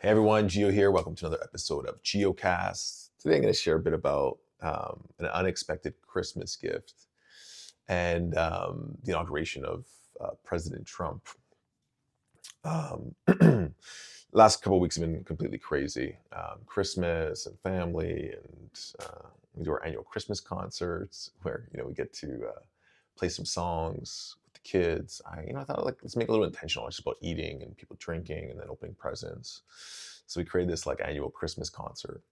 Hey everyone, Gio here. Welcome to another episode of Giocast. Today I'm going to share a bit about an unexpected Christmas gift and the inauguration of President Trump. Last couple of weeks have been completely crazy. Christmas and family, and we do our annual Christmas concerts where we get to play some songs with the kids. I thought like let's make it a little intentional. It's just about eating and people drinking and then opening presents. So we created this like annual Christmas concert,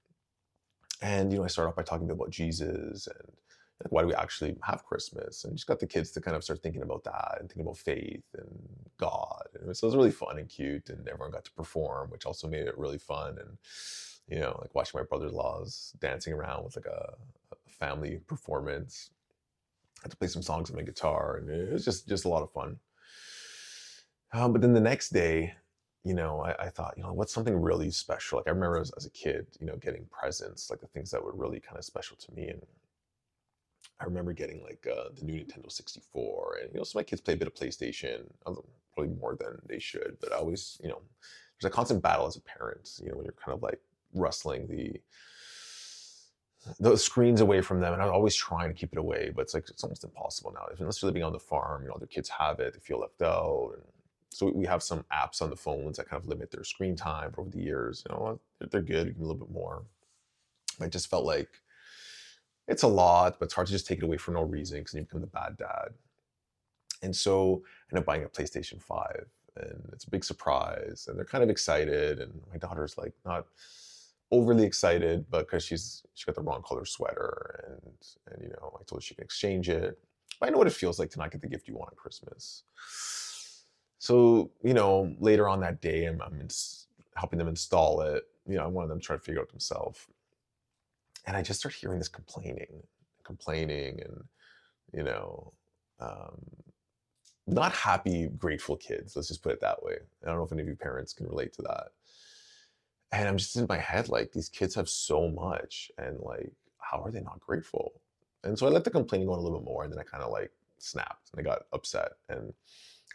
and I started off by talking about Jesus and like why do we actually have Christmas, and just got the kids to kind of start thinking about that and thinking about faith and God. And so it was really fun and cute, and everyone got to perform, which also made it really fun. And like watching my brother-in-laws dancing around with like a family performance. I had to play some songs on my guitar, and it was just a lot of fun. But then the next day, I thought, what's something really special? Like I remember as a kid, getting presents, like the things that were really kind of special to me. And I remember getting like the new Nintendo 64, and so my kids play a bit of PlayStation, probably more than they should. But I always, there's a constant battle as a parent, when you're kind of like wrestling the screens away from them, and I'm always trying to keep it away, but it's almost impossible now. Unless you're living on the farm, other kids have it, they feel left out, and so we have some apps on the phones that kind of limit their screen time. But over the years, they're good. You can a little bit more. I just felt like it's a lot, but it's hard to just take it away for no reason because you become the bad dad. And so I ended up buying a PlayStation 5, and it's a big surprise, and they're kind of excited. And my daughter's like not overly excited, but because she got the wrong color sweater, and I told her she can exchange it. But I know what it feels like to not get the gift you want at Christmas. So later on that day, I'm helping them install it. I wanted them to try to figure it out themselves, and I just start hearing this complaining, and you know, um, not happy, grateful kids. Let's just put it that way. I don't know if any of you parents can relate to that. And I'm just in my head like these kids have so much, and like how are they not grateful? And so I let the complaining go on a little bit more, and then I kind of like snapped and I got upset and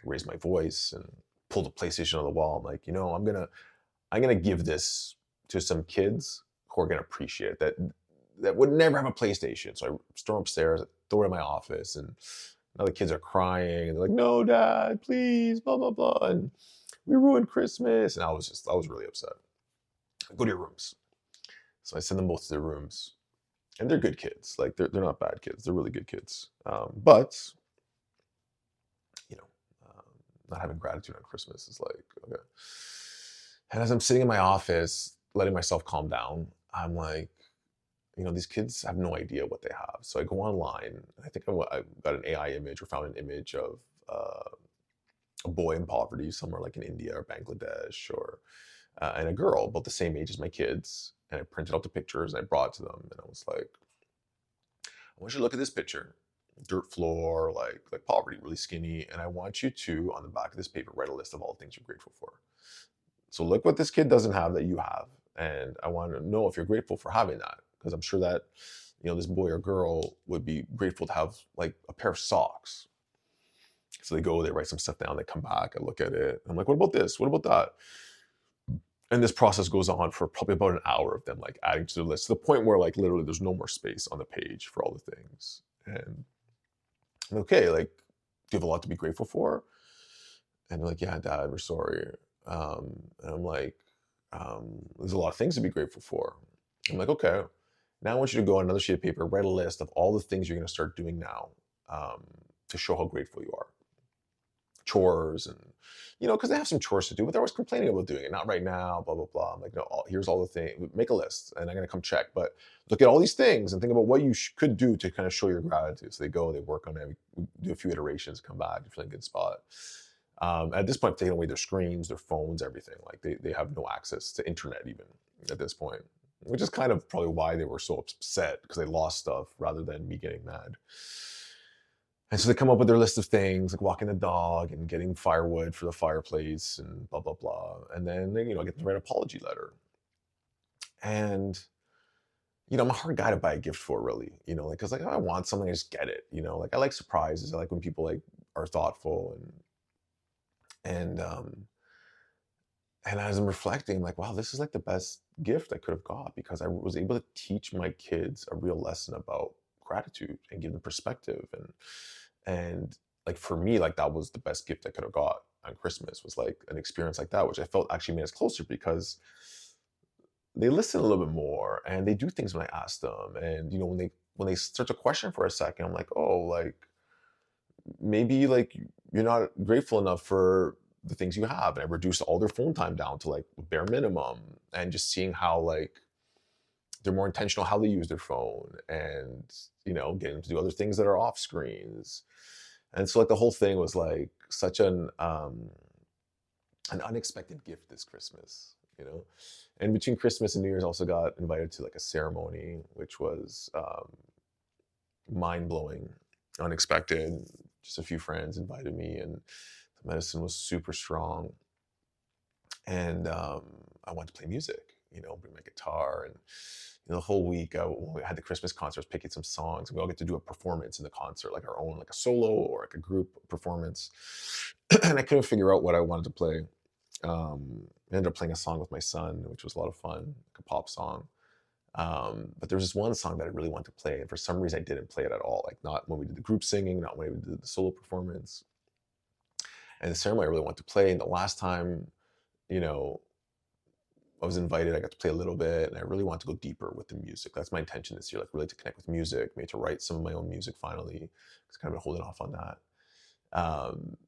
raised my voice and pulled a PlayStation on the wall. I'm like, I'm gonna give this to some kids who are gonna appreciate it, that would never have a PlayStation. So I storm upstairs, throw it in my office, and now the kids are crying and they're like, "No, Dad, please, blah blah blah," and we ruined Christmas. And I was really upset. Go to your rooms. So I send them both to their rooms, and they're good kids. Like they're not bad kids. They're really good kids. But you know, um, not having gratitude on Christmas is like okay. And as I'm sitting in my office, letting myself calm down, I'm like, these kids have no idea what they have. So I go online. I think I got an AI image or found an image of a boy in poverty somewhere like in India or Bangladesh, or and a girl about the same age as my kids. And I printed out the pictures and I brought it to them. And I was like, I want you to look at this picture, dirt floor, like poverty, really skinny. And I want you to, on the back of this paper, write a list of all the things you're grateful for. So look what this kid doesn't have that you have. And I want to know if you're grateful for having that. Because I'm sure that, this boy or girl would be grateful to have like a pair of socks. So they go, they write some stuff down, they come back, I look at it. I'm like, what about this? What about that? And this process goes on for probably about an hour of them like adding to the list to the point where like literally there's no more space on the page for all the things. And I'm okay, like, do you have a lot to be grateful for? And they're like, yeah, Dad, we're sorry. And I'm like, there's a lot of things to be grateful for. I'm like, okay, now I want you to go on another sheet of paper, write a list of all the things you're going to start doing now um, to show how grateful you are. Chores and, because they have some chores to do, but they're always complaining about doing it. Not right now, blah, blah, blah. I'm like, no, here's all the things. Make a list and I'm going to come check. But look at all these things and think about what you could do to kind of show your gratitude. So they go, they work on it, we do a few iterations, come back, you're feeling a good spot. At this point, I've taken away their screens, their phones, everything. Like they have no access to internet even at this point, which is kind of probably why they were so upset, because they lost stuff rather than me getting mad. And so they come up with their list of things, like walking the dog and getting firewood for the fireplace and blah, blah, blah. And then they, get them to write an apology letter. And, I'm a hard guy to buy a gift for, really, like, cause like, I want something, I just get it, like I like surprises. I like when people like are thoughtful and And as I'm reflecting, like, wow, this is like the best gift I could have got because I was able to teach my kids a real lesson about gratitude and give them perspective. And like for me, like that was the best gift I could have got on Christmas was like an experience like that, which I felt actually made us closer because they listen a little bit more and they do things when I ask them. And when they start to question for a second, I'm like, oh, like maybe like you're not grateful enough for the things you have. And I reduced all their phone time down to like bare minimum and just seeing how like they're more intentional how they use their phone and getting them to do other things that are off screens. And so like the whole thing was like such an unexpected gift this Christmas. And between Christmas and New Year's, I also got invited to like a ceremony, which was mind blowing, unexpected. Just a few friends invited me, and the medicine was super strong. And I wanted to play music, bring my guitar. And the whole week, when we had the Christmas concert, I was picking some songs. And we all get to do a performance in the concert, like our own, like a solo or like a group performance. And I couldn't figure out what I wanted to play. I ended up playing a song with my son, which was a lot of fun, like a pop song. But there was this one song that I really wanted to play, and for some reason I didn't play it at all. Like not when we did the group singing, not when we did the solo performance. And the ceremony I really wanted to play. And the last time, you know, I was invited, I got to play a little bit, and I really want to go deeper with the music. That's my intention this year, like really to connect with music, maybe to write some of my own music finally. Because kind of been holding off on that. Um,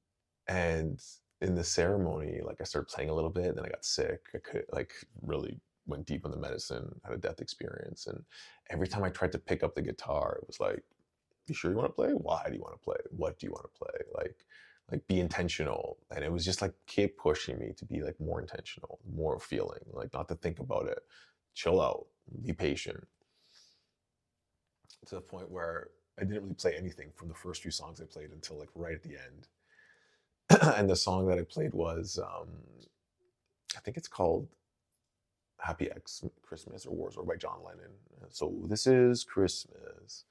and in the ceremony, like I started playing a little bit, then I got sick. I could like really went deep on the medicine, had a death experience, and every time I tried to pick up the guitar, it was like, "You sure you want to play? Why do you want to play? What do you want to play? Like be intentional." And it was just like keep pushing me to be like more intentional, more feeling, like not to think about it, chill out, be patient, to the point where I didn't really play anything from the first few songs I played until like right at the end. And the song that I played was I think it's called Happy X Christmas or Wars or by John Lennon. So this is Christmas.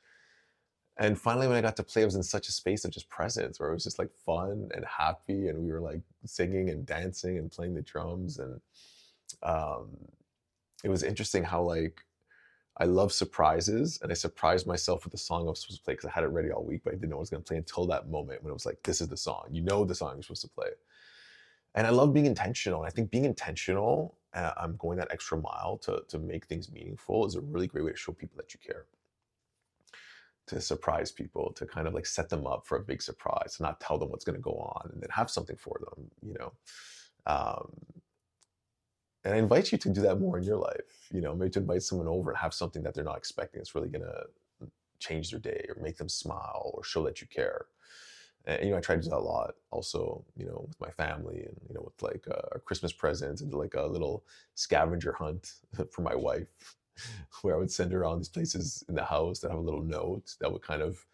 And finally, when I got to play, I was in such a space of just presence where it was just like fun and happy, and we were like singing and dancing and playing the drums, and um, it was interesting how like I love surprises, and I surprised myself with the song I was supposed to play because I had it ready all week, but I didn't know I was going to play until that moment when it was like, this is the song, the song you're supposed to play. And I love being intentional. And I think being intentional, I'm going that extra mile to make things meaningful is a really great way to show people that you care, to surprise people, to kind of like set them up for a big surprise, to not tell them what's going to go on, and then have something for them. Um, and I invite you to do that more in your life, maybe to invite someone over and have something that they're not expecting. It's really going to change their day or make them smile or show that you care. And I try to do that a lot also, with my family, and with like Christmas presents, and like a little scavenger hunt for my wife, where I would send her around these places in the house that have a little note that would kind of,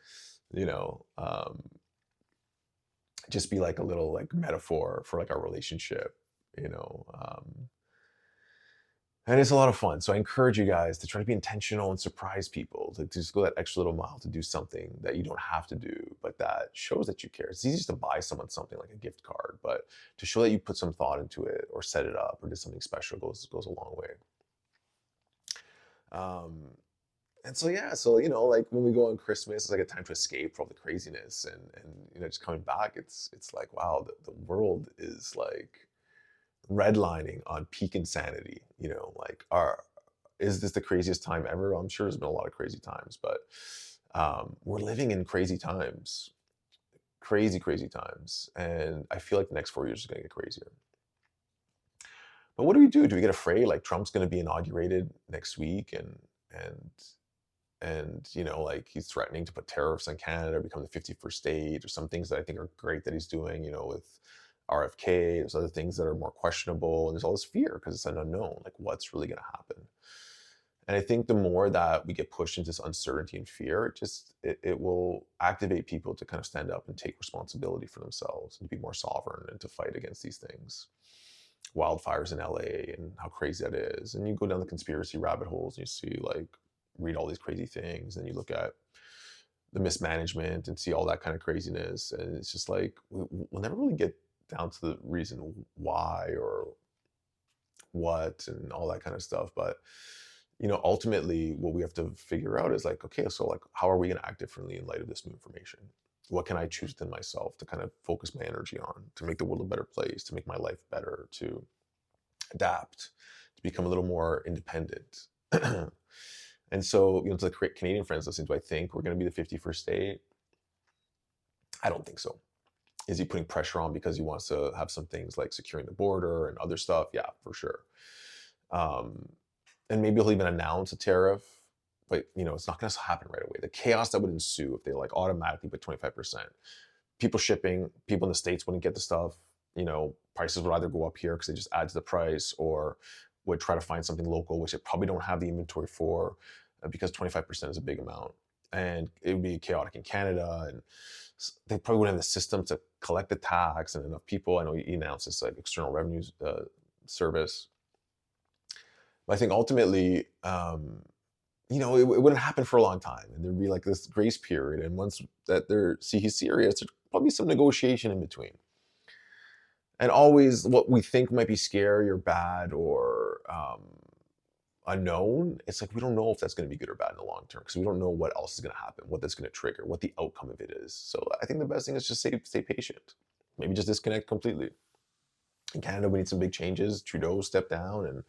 you know, um, just be like a little like metaphor for like our relationship, you know. And it's a lot of fun. So I encourage you guys to try to be intentional and surprise people, to just go that extra little mile to do something that you don't have to do, but that shows that you care. It's easy just to buy someone something like a gift card, but to show that you put some thought into it or set it up or did something special goes a long way. Um, and so yeah, so like when we go on Christmas, it's like a time to escape from all the craziness, and just coming back, it's like wow, the world is like redlining on peak insanity. Like is this the craziest time ever? I'm sure there's been a lot of crazy times, but we're living in crazy times, crazy times, and I feel like the next 4 years is going to get crazier. But what do we do? Do we get afraid? Like Trump's going to be inaugurated next week, and like he's threatening to put tariffs on Canada, become the 51st state, or some things that I think are great that he's doing. With RFK, there's other things that are more questionable, and there's all this fear because it's an unknown. Like what's really going to happen? And I think the more that we get pushed into this uncertainty and fear, it will activate people to kind of stand up and take responsibility for themselves and be more sovereign and to fight against these things. Wildfires in LA and how crazy that is. And you go down the conspiracy rabbit holes and you see like read all these crazy things, and you look at the mismanagement and see all that kind of craziness. And it's just like we'll never really get down to the reason why or what and all that kind of stuff. But ultimately, what we have to figure out is like, okay, so like, how are we going to act differently in light of this new information? What can I choose within myself to kind of focus my energy on, to make the world a better place, to make my life better, to adapt, to become a little more independent? And so, to the Canadian friends listening, do I think we're going to be the 51st state? I don't think so. Is he putting pressure on because he wants to have some things like securing the border and other stuff? Yeah, for sure. Um, and maybe he'll even announce a tariff, but it's not going to happen right away. The chaos that would ensue if they like automatically put 25%. People shipping, people in the States wouldn't get the stuff. Prices would either go up here because they just add to the price, or would try to find something local, which they probably don't have the inventory for, because 25% is a big amount. And it would be chaotic in Canada, and they probably wouldn't have the system to collect the tax and enough people. I know he announced this like external revenues service. But I think ultimately, it wouldn't happen for a long time, and there'd be like this grace period. And once that he's serious, there's probably some negotiation in between. And always, what we think might be scary or bad or unknown, it's like we don't know if that's going to be good or bad in the long term, because we don't know what else is going to happen, what that's going to trigger, what the outcome of it is. So I think the best thing is just stay patient. Maybe just disconnect completely. In Canada, we need some big changes. Trudeau stepped down, and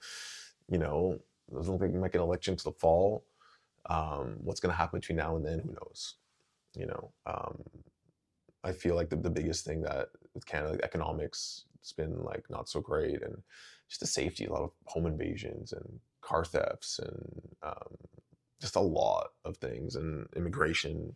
doesn't look like we might get an election to the fall. What's going to happen between now and then? Who knows? I feel like the biggest thing that with Canada, like economics, it's been like not so great, and just the safety, a lot of home invasions and car thefts, and just a lot of things, and immigration.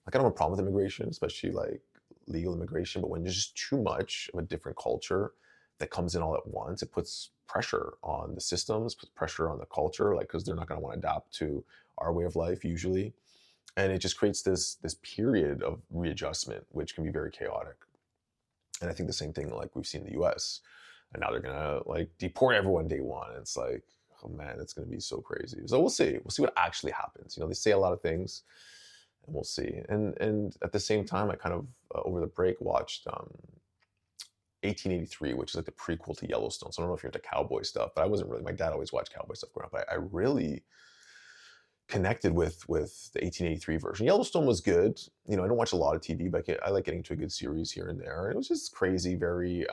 Like I don't have a problem with immigration, especially like legal immigration, but when there's just too much of a different culture that comes in all at once, it puts pressure on the systems, puts pressure on the culture, like because they're not going to want to adapt to our way of life usually, and it just creates this period of readjustment, which can be very chaotic. And I think the same thing like we've seen in the U.S. And now they're gonna like deport everyone day one. And it's like, oh man, it's gonna be so crazy. So we'll see. We'll see what actually happens. They say a lot of things, and we'll see. And at the same time, I kind of over the break watched 1883, which is like the prequel to Yellowstone. So I don't know if you're into cowboy stuff, but I wasn't really. My dad always watched cowboy stuff growing up. But I really connected with the 1883 version. Yellowstone was good. I don't watch a lot of TV, but I like getting to a good series here and there. It was just crazy, very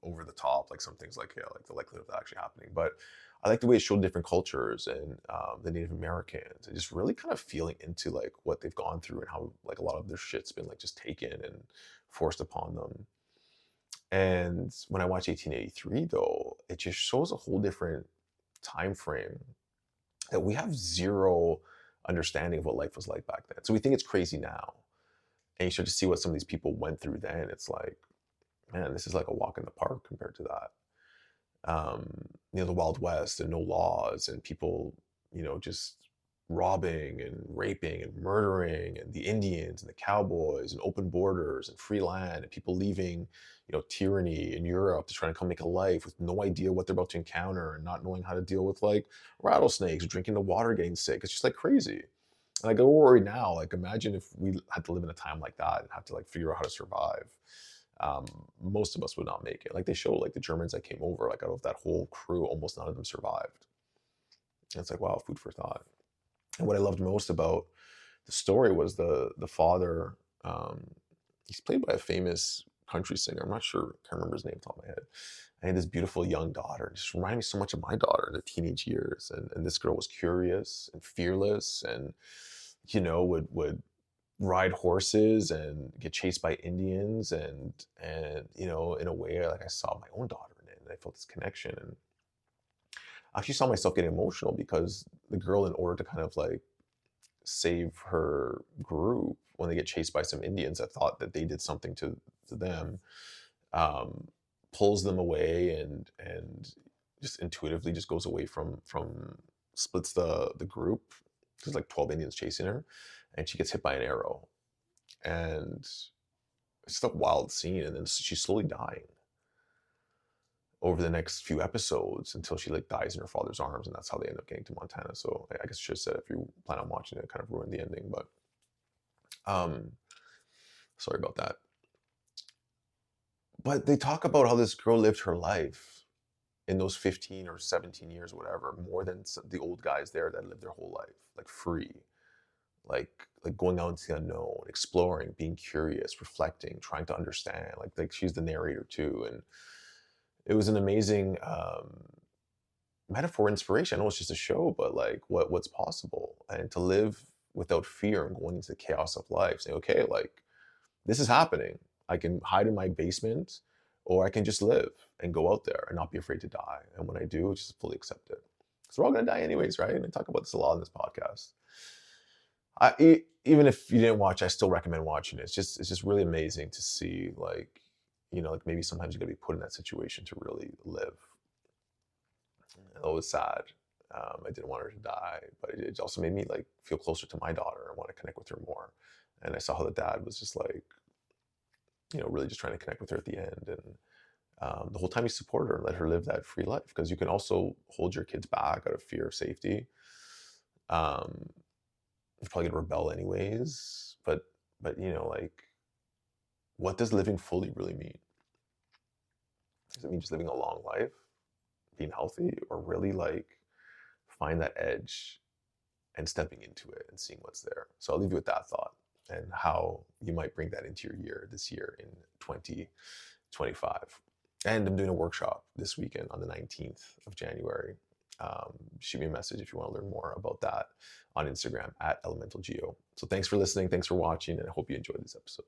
over the top, like some things like like the likelihood of that actually happening. But I like the way it showed different cultures and the Native Americans, and just really kind of feeling into like what they've gone through and how like a lot of their shit's been like just taken and forced upon them. And when I watch 1883, though, it just shows a whole different time frame that we have zero understanding of what life was like back then. So we think it's crazy now, and you start to see what some of these people went through then. It's like, man, this is like a walk in the park compared to that. The Wild West and no laws, and people, just robbing and raping and murdering, and the Indians and the cowboys, and open borders and free land, and people leaving, tyranny in Europe to try to come make a life with no idea what they're about to encounter, and not knowing how to deal with like rattlesnakes, drinking the water, getting sick. It's just like crazy. And I go worried now. Like, imagine if we had to live in a time like that and have to like figure out how to survive. Most of us would not make it. Like they show, like the Germans that came over, like out of that whole crew, almost none of them survived. And it's like, wow, food for thought. And what I loved most about the story was the father. He's played by a famous country singer. I'm not sure, can't remember his name off the top of my head. I had this beautiful young daughter. It just reminded me so much of my daughter in the teenage years. And this girl was curious and fearless, and would ride horses and get chased by Indians, and in a way like I saw my own daughter in it, and I felt this connection. And I actually saw myself getting emotional because the girl, in order to kind of like save her group when they get chased by some Indians that thought that they did something to them, um, pulls them away, and just intuitively just goes away from splits the group. There's like 12 Indians chasing her, and she gets hit by an arrow, and it's a wild scene. And then she's slowly dying over the next few episodes until she like dies in her father's arms, and that's how they end up getting to Montana. So I guess I should have said, if you plan on watching it, kind of ruined the ending, but sorry about that. But they talk about how this girl lived her life in those 15 or 17 years, whatever, more than the old guys there that lived their whole life, like free, like going out into the unknown, exploring, being curious, reflecting, trying to understand. Like she's the narrator too, and it was an amazing metaphor, inspiration. I know it's just a show, but like what's possible, and to live without fear and going into the chaos of life, saying, okay, like this is happening. I can hide in my basement, or I can just live and go out there and not be afraid to die. And when I do, just fully accept it. Because we're all gonna die anyways, right? And I talk about this a lot in this podcast. Even if you didn't watch, I still recommend watching it. It's just really amazing to see, like, like maybe sometimes you gotta be put in that situation to really live. It was sad. I didn't want her to die, but it also made me like feel closer to my daughter and want to connect with her more. And I saw how the dad was just like, really just trying to connect with her at the end. And the whole time he supported her and let her live that free life, because you can also hold your kids back out of fear of safety. You're probably gonna rebel anyways, but like, what does living fully really mean? Does it mean just living a long life, being healthy, or really like find that edge and stepping into it and seeing what's there? So I'll leave you with that thought and how you might bring that into your year this year in 2025. And I'm doing a workshop this weekend on the 19th of January. Shoot me a message if you want to learn more about that on Instagram at elementalgeo. So thanks for listening. Thanks for watching. And I hope you enjoyed this episode.